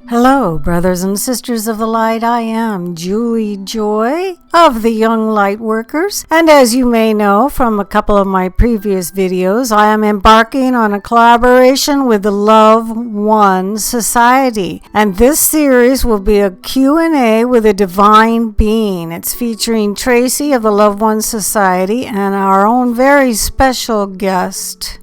Hello, brothers and sisters of the light. I am Julie Joy of the Young Lightworkers, and as you may know from a couple of my previous videos, I am embarking on a collaboration with the Love One Society, and this series will be a Q&A with a divine being. It's featuring Tracee of the Love One Society and our own very special guest.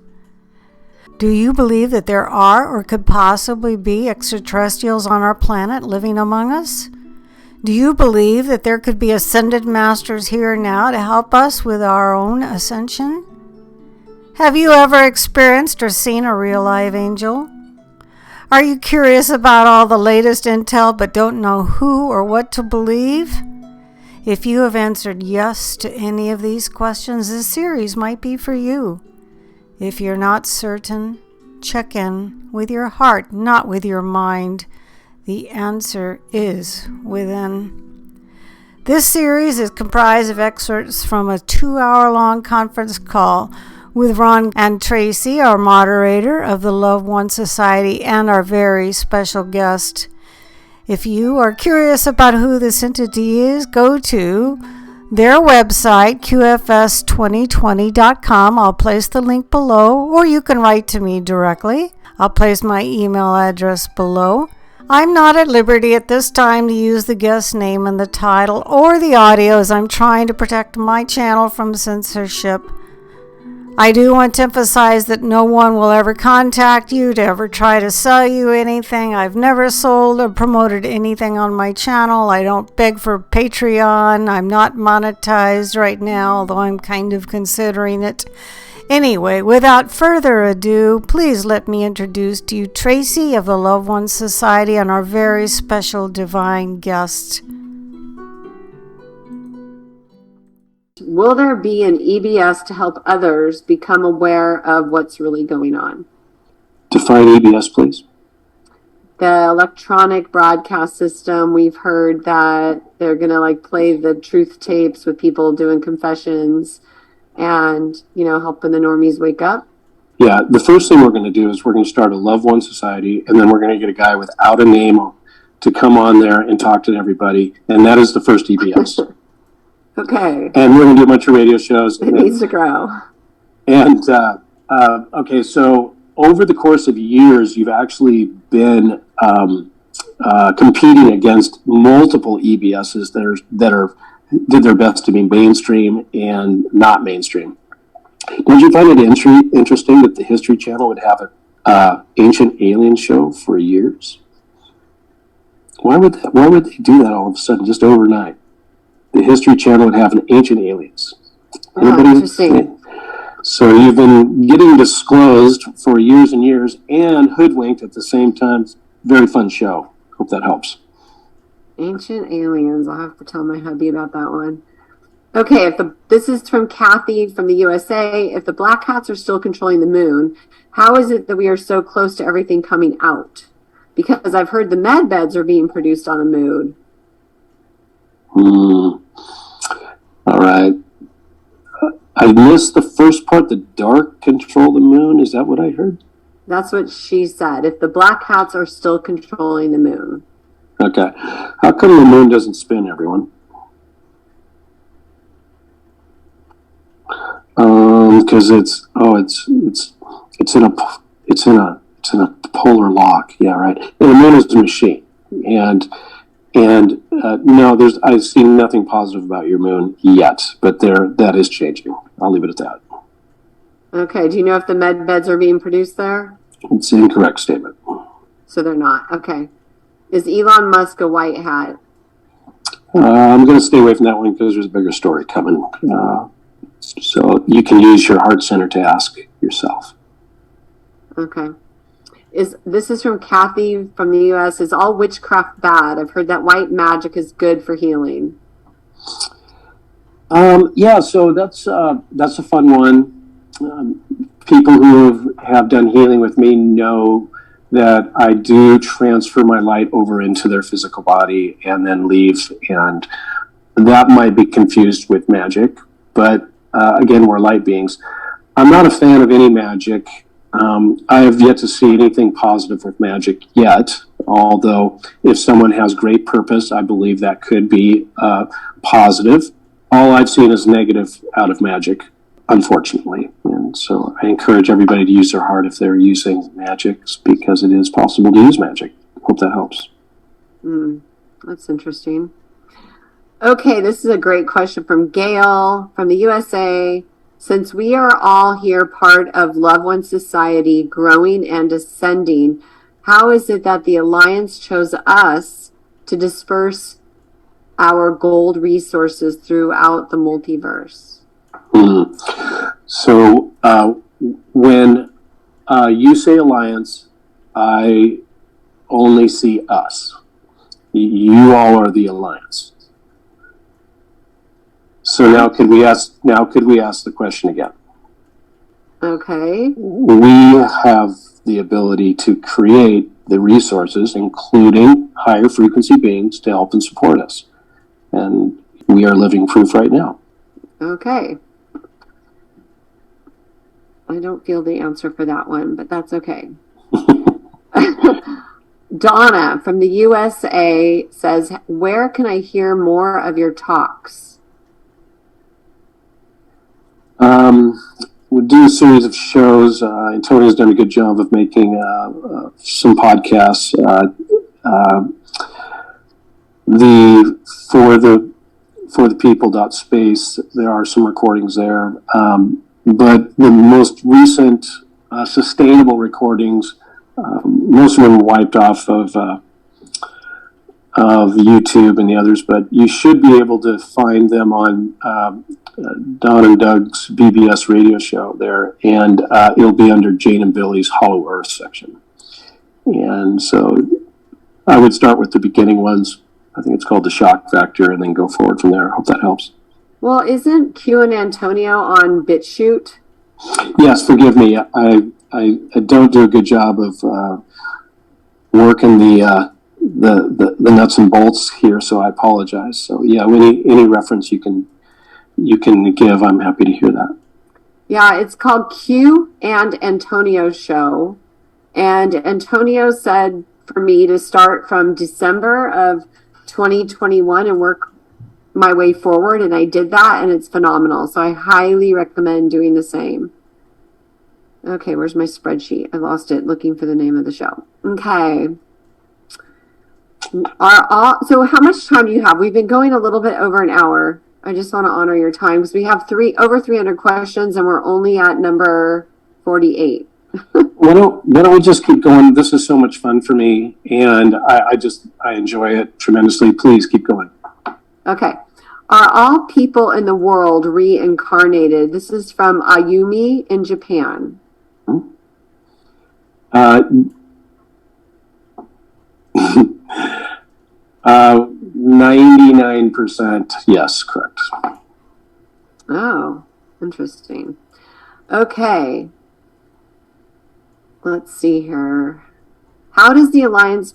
Do you believe that there are or could possibly be extraterrestrials on our planet living among us? Do you believe that there could be ascended masters here now to help us with our own ascension? Have you ever experienced or seen a real live angel? Are you curious about all the latest intel but don't know who or what to believe? If you have answered yes to any of these questions, this series might be for you. If you're not certain, check in with your heart, not with your mind. The answer is within. This series is comprised of excerpts from a 2-hour-long conference call with Ron and Tracee, our moderator of the Love One Society, and our very special guest. If you are curious about who this entity is, go to their website, qfs2020.com. I'll place the link below, or you can write to me directly. I'll place my email address below. I'm not at liberty at this time to use the guest name in the title or the audio, as I'm trying to protect my channel from censorship. I do want to emphasize that no one will ever contact you to ever try to sell you anything. I've never sold or promoted anything on my channel. I don't beg for Patreon. I'm not monetized right now, although I'm kind of considering it. Anyway, without further ado, please let me introduce to you Tracee of the Love One Society and our very special divine guest. Will there be an EBS to help others become aware of what's really going on? Define EBS, please. The electronic broadcast system, we've heard that they're going to play the truth tapes with people doing confessions and, helping the normies wake up. Yeah, the first thing we're going to do is we're going to start a Love One Society, and then we're going to get a guy without a name to come on there and talk to everybody, and that is the first EBS. Okay. And we're going to do a bunch of radio shows. It needs to grow. And, okay, so over the course of years, you've actually been competing against multiple EBSs that did their best to be mainstream and not mainstream. Did you find it interesting that the History Channel would have an ancient alien show for years? Why would they do that all of a sudden, just overnight? The History Channel would have an ancient aliens. Interesting. So you've been getting disclosed for years and years and hoodwinked at the same time. Very fun show. Hope that helps. Ancient aliens. I'll have to tell my hubby about that one. Okay, this is from Kathy from the USA. If the black hats are still controlling the moon, how is it that we are so close to everything coming out? Because I've heard the med beds are being produced on the moon. All right. I missed the first part. The dark control the moon. Is that what I heard? That's what she said. If the black hats are still controlling the moon. Okay. How come the moon doesn't spin, everyone? Because it's in a polar lock. Yeah, right. And the moon is a machine, and no, I've seen nothing positive about your moon yet, but that is changing. I'll leave it at that. Okay. Do you know if the med beds are being produced there? It's an incorrect statement. So they're not. Okay. Is Elon Musk a white hat? I'm going to stay away from that one because there's a bigger story coming. So you can use your heart center to ask yourself. Okay. This is from Kathy from the U.S. Is all witchcraft bad? I've heard that white magic is good for healing. Yeah, so that's a fun one. People who have done healing with me know that I do transfer my light over into their physical body and then leave, and that might be confused with magic, but again, we're light beings. I'm not a fan of any magic. I have yet to see anything positive with magic yet. Although if someone has great purpose, I believe that could be positive. All I've seen is negative out of magic, unfortunately. And so I encourage everybody to use their heart if they're using magics, because it is possible to use magic. Hope that helps. That's interesting. Okay, this is a great question from Gail from the USA. Since we are all here part of Loved One Society, growing and ascending, how is it that the Alliance chose us to disperse our gold resources throughout the multiverse? So when you say Alliance, I only see us. You all are the Alliance. So now could we ask the question again? Okay. We have the ability to create the resources, including higher frequency beings, to help and support us. And we are living proof right now. Okay. I don't feel the answer for that one, but that's okay. Donna from the USA says, where can I hear more of your talks? We do a series of shows. Antonio's done a good job of making some podcasts. For the people.space, there are some recordings there. But the most recent sustainable recordings, most of them were wiped off of YouTube and the others, but you should be able to find them on Don and Doug's BBS radio show there, and it'll be under Jane and Billy's Hollow Earth section. And so I would start with the beginning ones. I think it's called The Shock Factor, and then go forward from there. I hope that helps. Well, isn't Q and Antonio on BitChute? Yes, forgive me. I don't do a good job of working the nuts and bolts here, so I apologize. So yeah, any reference you can give, I'm happy to hear that. Yeah, it's called Q and Antonio Show, and Antonio said for me to start from December of 2021 and work my way forward, and I did that, and it's phenomenal. So I highly recommend doing the same. Okay, where's my spreadsheet? I lost it looking for the name of the show. Okay. So how much time do you have? We've been going a little bit over an hour. I just want to honor your time because we have over 300 questions and we're only at number 48. Why don't we just keep going? This is so much fun for me, and I enjoy it tremendously. Please keep going. Okay. Are all people in the world reincarnated? This is from Ayumi in Japan. 99% yes, correct. Oh, interesting. Okay. Let's see here. What does the Alliance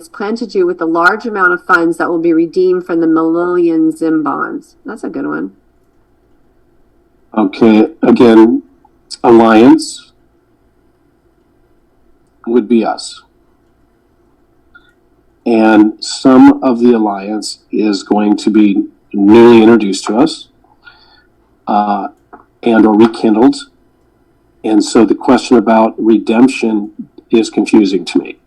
plan to do with the large amount of funds that will be redeemed from the Millennium Zim bonds? That's a good one. Okay, again, Alliance would be us. And some of the Alliance is going to be newly introduced to us and or rekindled. And so the question about redemption is confusing to me,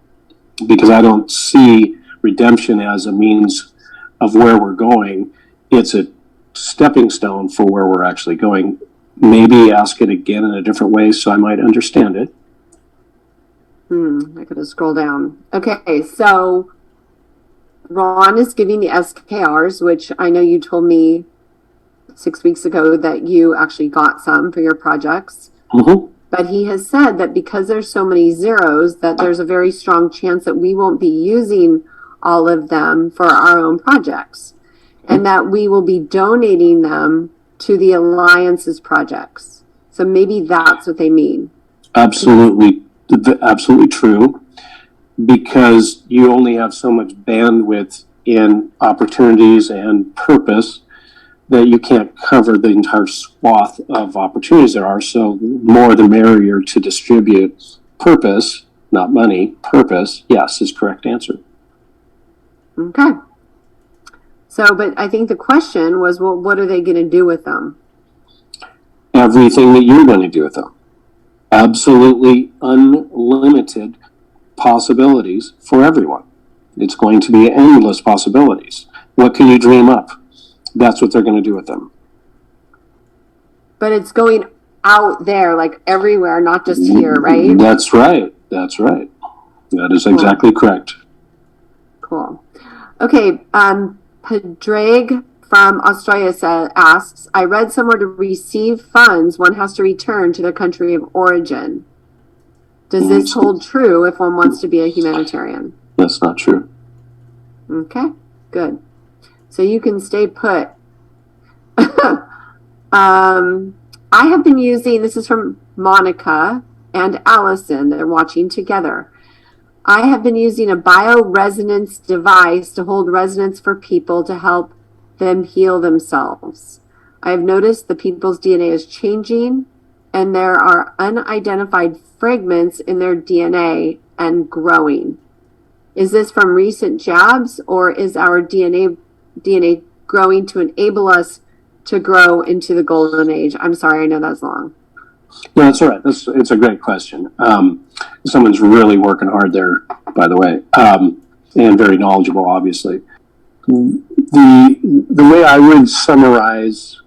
because I don't see redemption as a means of where we're going. It's a stepping stone for where we're actually going. Maybe ask it again in a different way so I might understand it. I could have scrolled down. Okay, so Ron is giving the SKRs, which I know you told me 6 weeks ago that you actually got some for your projects. Mm-hmm. But he has said that because there's so many zeros, that there's a very strong chance that we won't be using all of them for our own projects, and that we will be donating them to the Alliance's projects. So maybe that's what they mean. Absolutely true, because you only have so much bandwidth in opportunities and purpose that you can't cover the entire swath of opportunities there are. So more the merrier to distribute purpose, not money, purpose, yes, is correct answer. Okay. So, but I think the question was, well, what are they going to do with them? Everything that you're going to do with them. Absolutely unlimited possibilities for everyone. It's going to be endless possibilities. What can you dream up? That's what they're going to do with them. But it's going out there, like everywhere, not just here, right? That's right. That's right. That is exactly correct. Cool. Okay. Padraig from Australia asks, I read somewhere to receive funds, one has to return to their country of origin. Does this hold true if one wants to be a humanitarian? That's not true. Okay, good. So you can stay put. I have been using, this is from Monica and Allison, they're watching together. I have been using a bioresonance device to hold resonance for people to help them heal themselves. I have noticed the people's DNA is changing and there are unidentified fragments in their DNA and growing. Is this from recent jabs or is our DNA growing to enable us to grow into the golden age? I'm sorry, I know that's long. No, that's all right. It's a great question. Someone's really working hard there, by the way, and very knowledgeable, obviously. The way I would summarize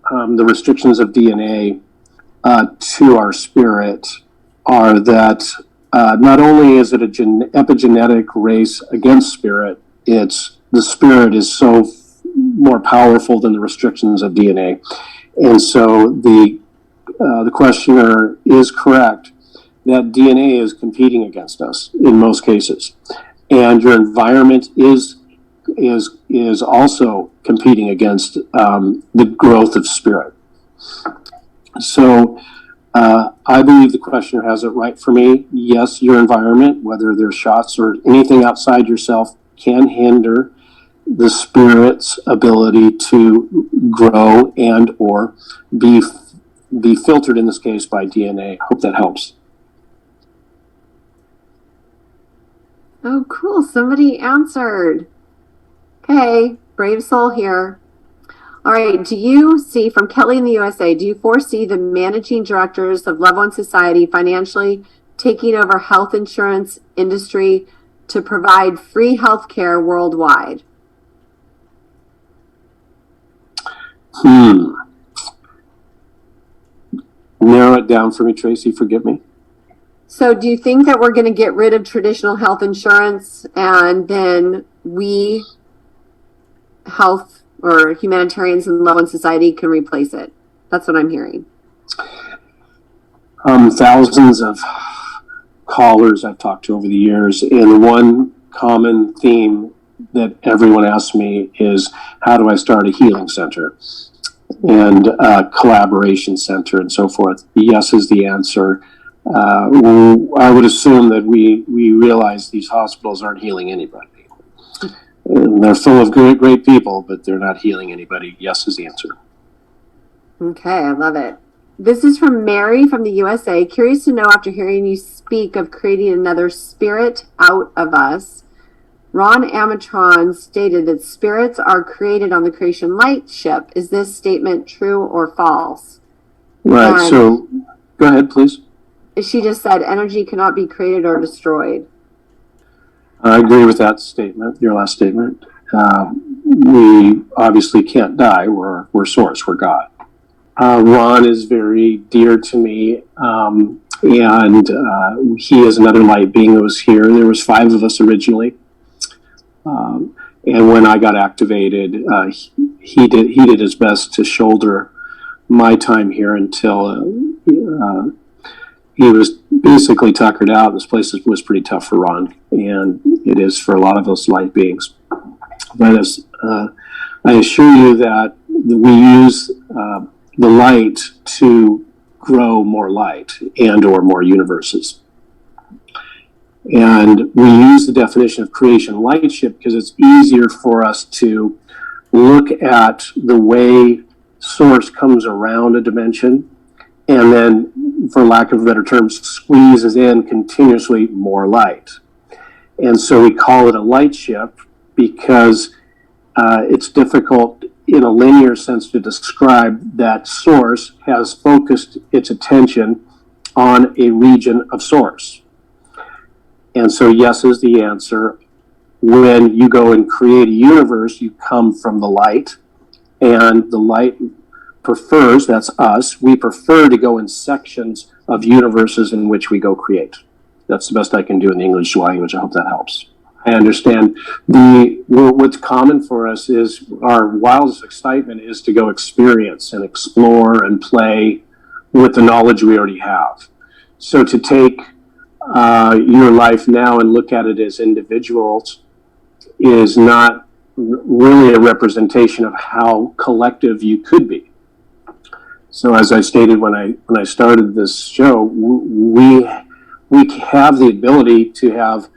the restrictions of DNA to our spirit are that not only is it an epigenetic race against spirit, it's the spirit is so more powerful than the restrictions of DNA. And so the questioner is correct that DNA is competing against us in most cases. And your environment is also competing against the growth of spirit. So I believe the questioner has it right for me. Yes, your environment, whether there's shots or anything outside yourself, can hinder the spirit's ability to grow and or be filtered, in this case, by DNA. Hope that helps. Oh, cool. Somebody answered. Okay, brave soul here. All right, do you see, from Kelly in the USA, do you foresee the managing directors of Love One Society financially taking over health insurance industry to provide free health care worldwide? Narrow it down for me, Tracee, forgive me. So do you think that we're going to get rid of traditional health insurance and then we, health or humanitarians in Love One Society, can replace it? That's what I'm hearing. Thousands of callers I've talked to over the years, and one common theme that everyone asks me is, how do I start a healing center and a collaboration center and so forth? Yes is the answer. I would assume that we realize these hospitals aren't healing anybody. And they're full of great people, but they're not healing anybody. Yes is the answer. Okay, I love it. This is from Mary from the USA. Curious to know, after hearing you speak of creating another spirit out of us, Ron Amatron stated that spirits are created on the creation Lightship. Is this statement true or false? Right, And so go ahead, please. she just said energy cannot be created or destroyed. I agree with that statement, your last statement. We obviously can't die. We're source, we're God. Ron is very dear to me, and he is another light being that was here. There was 5 of us originally. And when I got activated, he did his best to shoulder my time here until he was basically tuckered out. This place was pretty tough for Ron, and it is for a lot of us light beings. But I assure you that we use the light to grow more light and or more universes. And we use the definition of creation Lightship because it's easier for us to look at the way source comes around a dimension and then for lack of a better term, squeezes in continuously more light. And so we call it a lightship because it's difficult in a linear sense to describe that source has focused its attention on a region of source. And so yes is the answer. When you go and create a universe, you come from the light, and the light prefers, that's us, we prefer to go in sections of universes in which we go create. That's the best I can do in the English language. I hope that helps. I understand what's common for us is our wildest excitement is to go experience and explore and play with the knowledge we already have. So to take your life now and look at it as individuals is not really a representation of how collective you could be. So as I stated when I started this show, we have the ability to have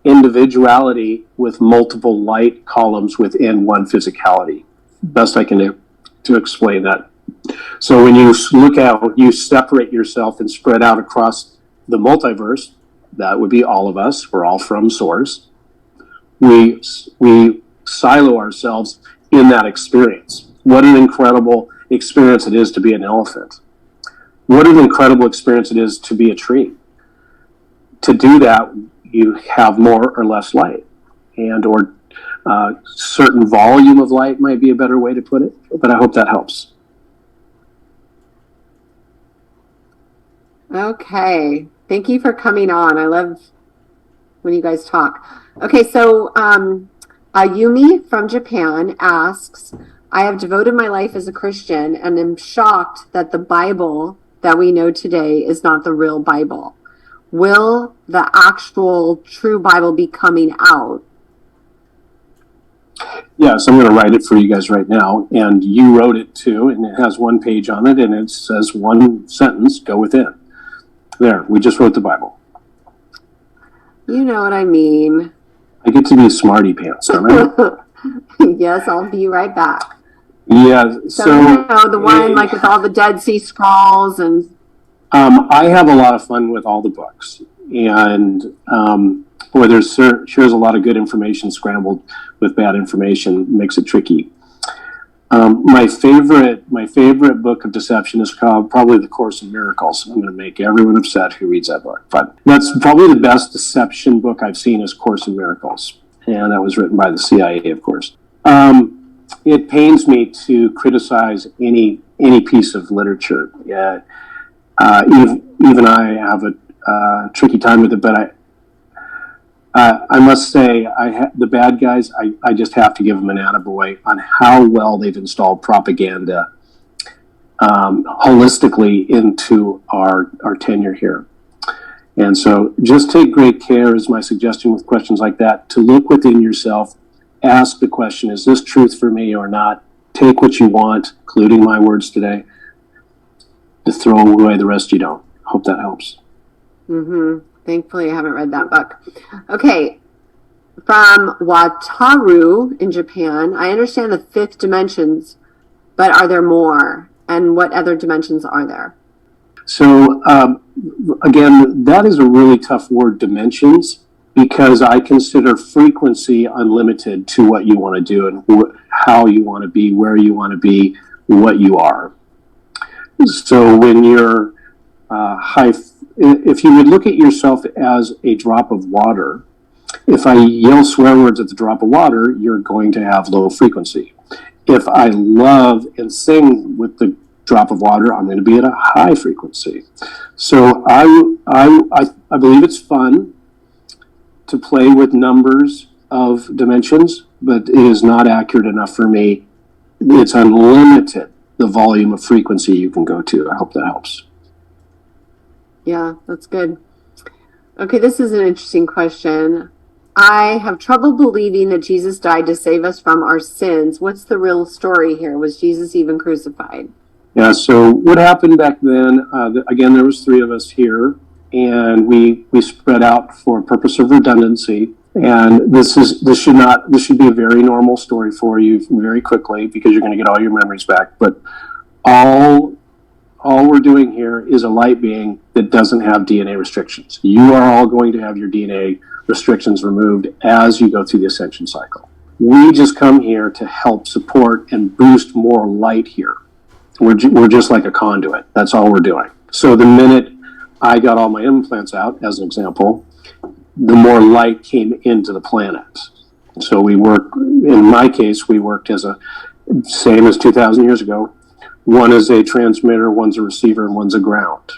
individuality with multiple light columns within one physicality. Best I can do to explain that. So when you look at, you separate yourself and spread out across the multiverse, that would be all of us. We're all from source. We silo ourselves in that experience. What an incredible experience it is to be an elephant. What an incredible experience it is to be a tree. To do that, you have more or less light, and or certain volume of light might be a better way to put it, but I hope that helps. Okay. Thank you for coming on. I love when you guys talk. Okay, so Yumi from Japan asks, I have devoted my life as a Christian and am shocked that the Bible that we know today is not the real Bible. Will the actual true Bible be coming out? Yes, I'm going to write it for you guys right now. And you wrote it too, and it has one page on it, and it says one sentence, go within. There, we just wrote the Bible. You know what I mean. I get to be a smarty pants, don't I? Yes, I'll be right back. Yeah, so you know, the one like with all the Dead Sea Scrolls and... I have a lot of fun with all the books, and boy, there's sure is a lot of good information scrambled with bad information, makes it tricky. My favorite book of deception is called probably The Course in Miracles. I'm going to make everyone upset who reads that book, but that's probably the best deception book I've seen is Course in Miracles, and that was written by the CIA, of course. It pains me to criticize any piece of literature. Yeah. Even I have a tricky time with it, but I must say, the bad guys, I just have to give them an attaboy on how well they've installed propaganda holistically into our tenure here. And so just take great care, is my suggestion with questions like that, to look within yourself, ask the question, is this truth for me or not? Take what you want, including my words today, to throw away the rest you don't. Hope that helps. Thankfully, I haven't read that book. Okay. From Wataru in Japan, I understand the fifth dimensions, but are there more? And what other dimensions are there? So, again, that is a really tough word, dimensions, because I consider frequency unlimited to what you want to do and how you want to be, where you want to be, what you are. So when you're if you would look at yourself as a drop of water, if I yell swear words at the drop of water, you're going to have low frequency. If I love and sing with the drop of water, I'm going to be at a high frequency. So I believe it's fun to play with numbers of dimensions, but it is not accurate enough for me. It's unlimited, the volume of frequency you can go to. I hope that helps. Yeah, that's good. Okay, this is an interesting question. I have trouble believing that Jesus died to save us from our sins. What's the real story here? Was Jesus even crucified? Yeah, so what happened back then, again, there was three of us here, and we spread out for purpose of redundancy. And this should be a very normal story for you very quickly, because you're going to get all your memories back. But all all we're doing here is a light being that doesn't have DNA restrictions. You are all going to have your DNA restrictions removed as you go through the ascension cycle. We just come here to help support and boost more light here. We're just like a conduit. That's all we're doing. So the minute I got all my implants out, as an example, the more light came into the planet. So we work, in my case, we worked as same as 2,000 years ago. One is a transmitter, one's a receiver, and one's a ground.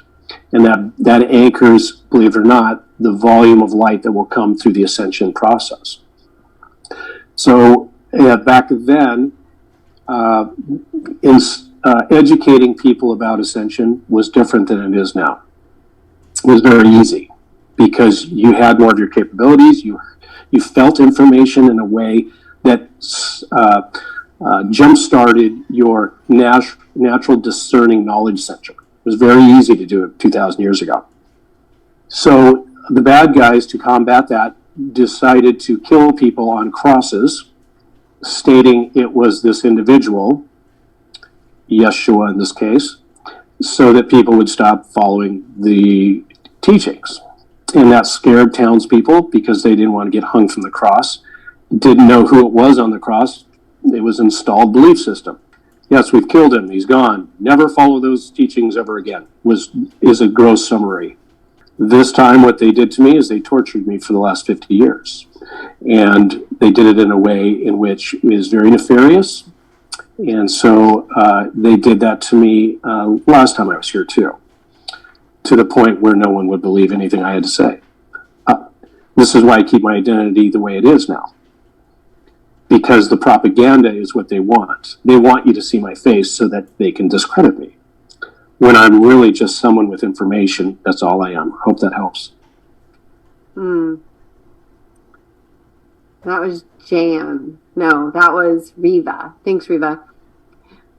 And that anchors, believe it or not, the volume of light that will come through the ascension process. So back then, educating people about ascension was different than it is now. It was very easy because you had more of your capabilities. You felt information in a way that jump-started your natural discerning knowledge center. It was very easy to do it 2,000 years ago. So the bad guys, to combat that, decided to kill people on crosses, stating it was this individual, Yeshua in this case, so that people would stop following the teachings. And that scared townspeople because they didn't want to get hung from the cross, didn't know who it was on the cross. It was installed belief system. Yes, we've killed him. He's gone. Never follow those teachings ever again, is a gross summary. This time what they did to me is they tortured me for the last 50 years. And they did it in a way in which is very nefarious. And so they did that to me last time I was here too, to the point where no one would believe anything I had to say. This is why I keep my identity the way it is now. Because the propaganda is what they want. They want you to see my face so that they can discredit me. When I'm really just someone with information, that's all I am. Hope that helps. That was Jan. No, that was Riva. Thanks, Riva.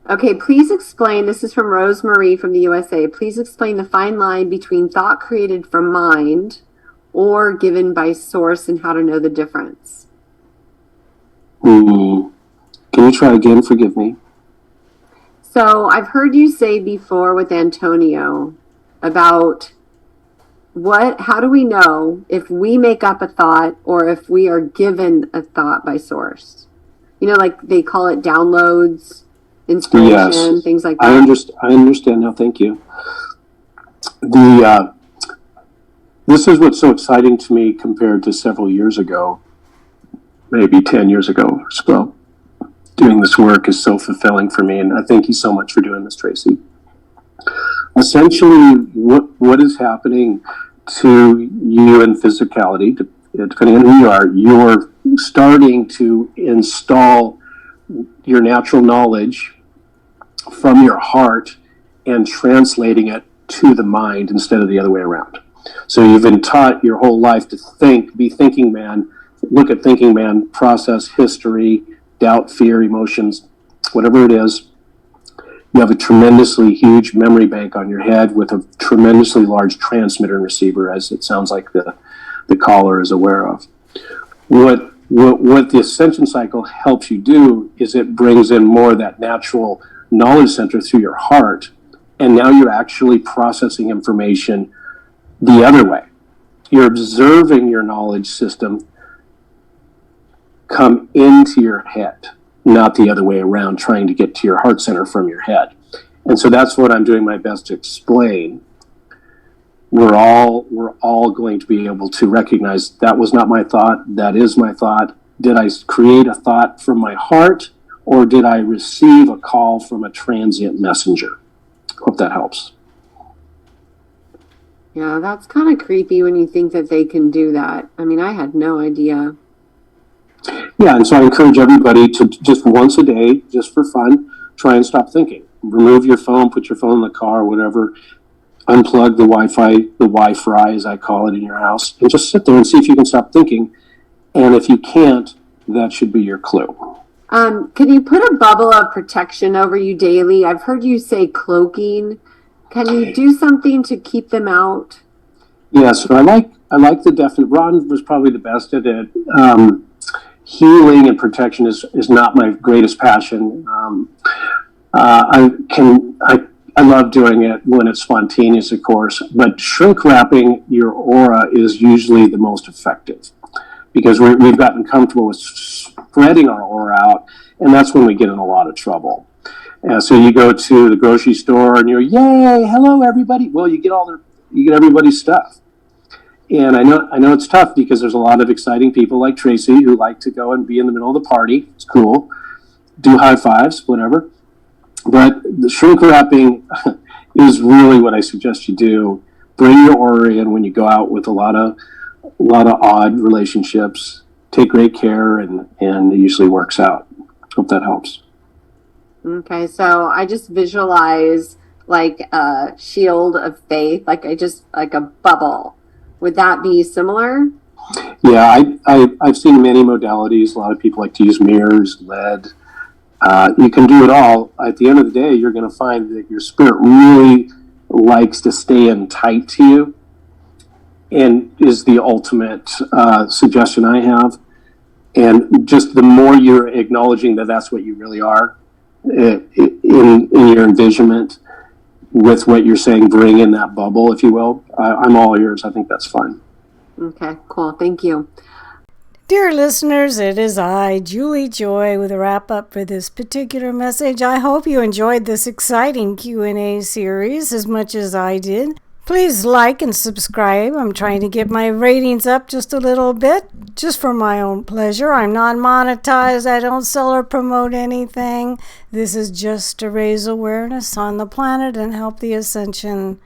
Okay, please explain, this is from Rosemary from the USA. Please explain the fine line between thought created from mind or given by source and how to know the difference. Can you try again? Forgive me. So I've heard you say before with Antonio about how do we know if we make up a thought or if we are given a thought by source? You know, like they call it downloads, inspiration, yes, things like that. I understand now. Thank you. This is what's so exciting to me compared to several years ago, maybe 10 years ago or so. Doing this work is so fulfilling for me, and I thank you so much for doing this, Tracee. Essentially, what is happening to you in physicality, depending on who you are, you're starting to install your natural knowledge from your heart and translating it to the mind instead of the other way around. So you've been taught your whole life to think, be thinking man, look at thinking man, process history, doubt, fear, emotions, whatever it is. You have a tremendously huge memory bank on your head with a tremendously large transmitter and receiver, as it sounds like the caller is aware of. What the ascension cycle helps you do is it brings in more of that natural knowledge center through your heart, and now you're actually processing information the other way. You're observing your knowledge system come into your head, not the other way around, trying to get to your heart center from your head. And so that's what I'm doing my best to explain. We're all going to be able to recognize that was not my thought, that is my thought. Did I create a thought from my heart, or did I receive a call from a transient messenger? Hope that helps. Yeah, that's kind of creepy when you think that they can do that. I mean, I had no idea. Yeah, and so I encourage everybody to just once a day, just for fun, try and stop thinking. Remove your phone, put your phone in the car, whatever. Unplug the Wi-Fi as I call it in your house, and just sit there and see if you can stop thinking. And if you can't, that should be your clue. Can you put a bubble of protection over you daily? I've heard you say cloaking. Can you do something to keep them out? Yeah, so I like the definite. Ron was probably the best at it. Healing and protection is not my greatest passion. I I love doing it when it's spontaneous, of course, but shrink wrapping your aura is usually the most effective because we've gotten comfortable with spreading our aura out, and that's when we get in a lot of trouble. So you go to the grocery store and you're, yay, hello everybody. Well, you get everybody's stuff. And I know it's tough because there's a lot of exciting people like Tracee who like to go and be in the middle of the party. It's cool. Do high fives, whatever. But the shrink wrapping is really what I suggest you do. Bring your aura in when you go out with a lot of odd relationships. Take great care, and it usually works out. Hope that helps. Okay, so I just visualize like a shield of faith, like a bubble. Would that be similar? Yeah, I've seen many modalities. A lot of people like to use mirrors, lead. You can do it all. At the end of the day, you're going to find that your spirit really likes to stay in tight to you, and is the ultimate suggestion I have. And just the more you're acknowledging that that's what you really are, in your envisionment with what you're saying, bring in that bubble, if you will. I'm all ears. I think that's fine. Okay, cool. Thank you. Dear listeners, it is I, Julie Joy, with a wrap-up for this particular message. I hope you enjoyed this exciting Q&A series as much as I did. Please like and subscribe. I'm trying to get my ratings up just a little bit, just for my own pleasure. I'm not monetized. I don't sell or promote anything. This is just to raise awareness on the planet and help the ascension